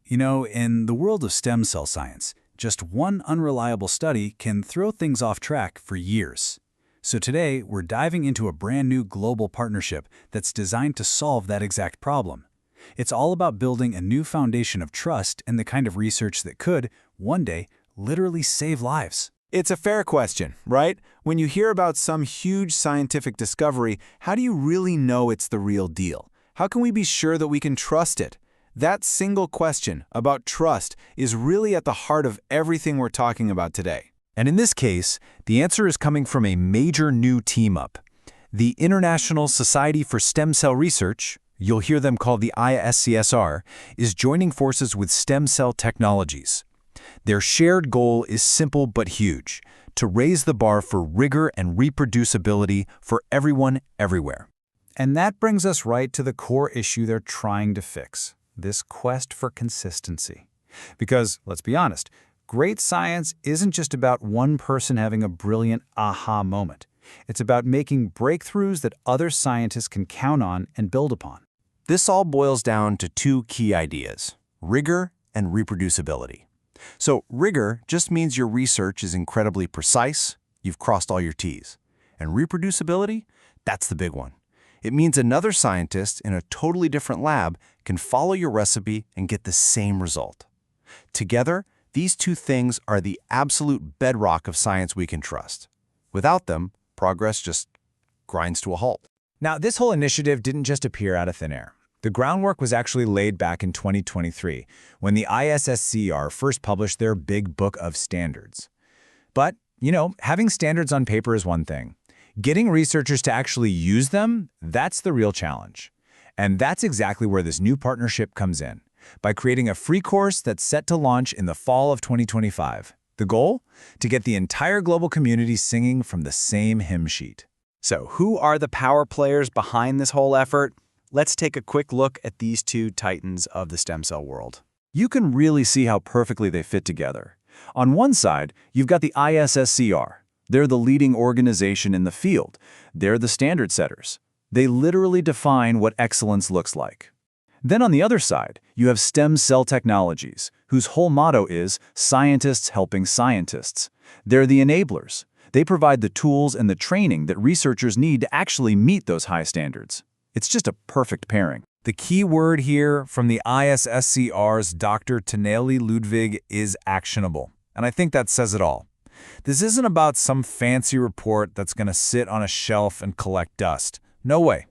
You know, in the world of stem cell science, just one unreliable study can throw things off track for years. So today, we're diving into a brand new global partnership that's designed to solve that exact problem. It's all about building a new foundation of trust and the kind of research that could, one day, literally save lives. It's a fair question, right? When you hear about some huge scientific discovery, how do you really know it's the real deal? How can we be sure that we can trust it? That single question about trust is really at the heart of everything we're talking about today. And in this case, the answer is coming from a major new team-up. The International Society for Stem Cell Research, you'll hear them called the ISSCR, is joining forces with STEMCELL Technologies. Their shared goal is simple but huge: to raise the bar for rigor and reproducibility for everyone, everywhere. And that brings us right to the core issue they're trying to fix: this quest for consistency. Because, let's be honest, great science isn't just about one person having a brilliant aha moment. It's about making breakthroughs that other scientists can count on and build upon. This all boils down to two key ideas: rigor and reproducibility. So rigor just means your research is incredibly precise, you've crossed all your T's. And reproducibility? That's the big one. It means another scientist in a totally different lab can follow your recipe and get the same result. Together, these two things are the absolute bedrock of science we can trust. Without them, progress just grinds to a halt. Now, this whole initiative didn't just appear out of thin air. The groundwork was actually laid back in 2023, when the ISSCR first published their big book of standards. But, having standards on paper is one thing. Getting researchers to actually use them, that's the real challenge. And that's exactly where this new partnership comes in, by creating a free course that's set to launch in the fall of 2025. The goal? To get the entire global community singing from the same hymn sheet. So who are the power players behind this whole effort? Let's take a quick look at these two titans of the stem cell world. You can really see how perfectly they fit together. On one side, you've got the ISSCR. They're the leading organization in the field. They're the standard setters. They literally define what excellence looks like. Then on the other side, you have STEMCELL Technologies, whose whole motto is scientists helping scientists. They're the enablers. They provide the tools and the training that researchers need to actually meet those high standards. It's just a perfect pairing. The key word here from the ISSCR's Dr. Taneli Ludwig is actionable. And I think that says it all. This isn't about some fancy report that's going to sit on a shelf and collect dust. No way.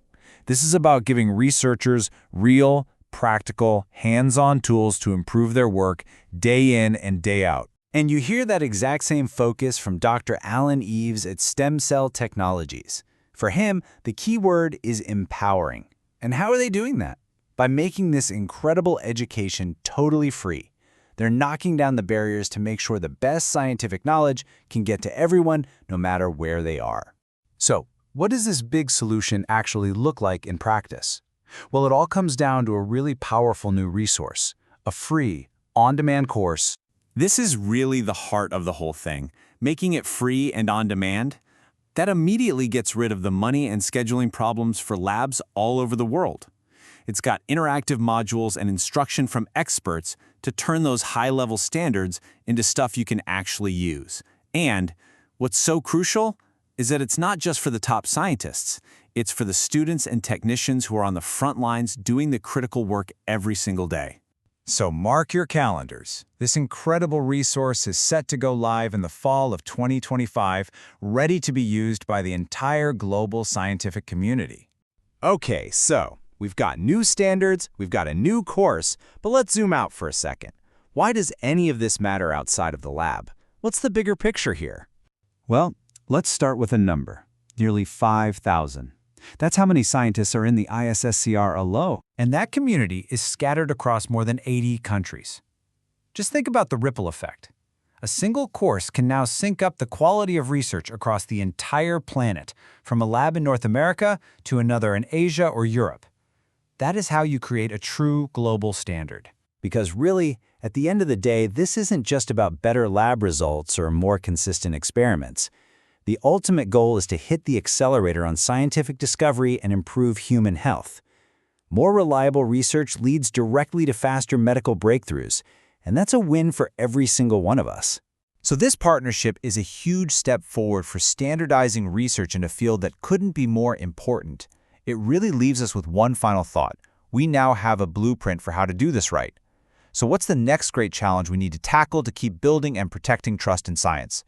This is about giving researchers real, practical, hands-on tools to improve their work day in and day out. And you hear that exact same focus from Dr. Alan Eves at STEMCELL Technologies. For him, the key word is empowering. And how are they doing that? By making this incredible education totally free. They're knocking down the barriers to make sure the best scientific knowledge can get to everyone, no matter where they are. So, what does this big solution actually look like in practice? Well, it all comes down to a really powerful new resource, a free, on-demand course. This is really the heart of the whole thing. Making it free and on demand, that immediately gets rid of the money and scheduling problems for labs all over the world. It's got interactive modules and instruction from experts to turn those high-level standards into stuff you can actually use. And what's so crucial is that it's not just for the top scientists. It's for the students and technicians who are on the front lines doing the critical work every single day. So mark your calendars. This incredible resource is set to go live in the fall of 2025, ready to be used by the entire global scientific community. Okay, so we've got new standards, we've got a new course, but let's zoom out for a second. Why does any of this matter outside of the lab? What's the bigger picture here? Well, let's start with a number: nearly 5,000. That's how many scientists are in the ISSCR alone. And that community is scattered across more than 80 countries. Just think about the ripple effect. A single course can now sync up the quality of research across the entire planet, from a lab in North America to another in Asia or Europe. That is how you create a true global standard. Because really, at the end of the day, this isn't just about better lab results or more consistent experiments. The ultimate goal is to hit the accelerator on scientific discovery and improve human health. More reliable research leads directly to faster medical breakthroughs, and that's a win for every single one of us. So this partnership is a huge step forward for standardizing research in a field that couldn't be more important. It really leaves us with one final thought. We now have a blueprint for how to do this right. So what's the next great challenge we need to tackle to keep building and protecting trust in science?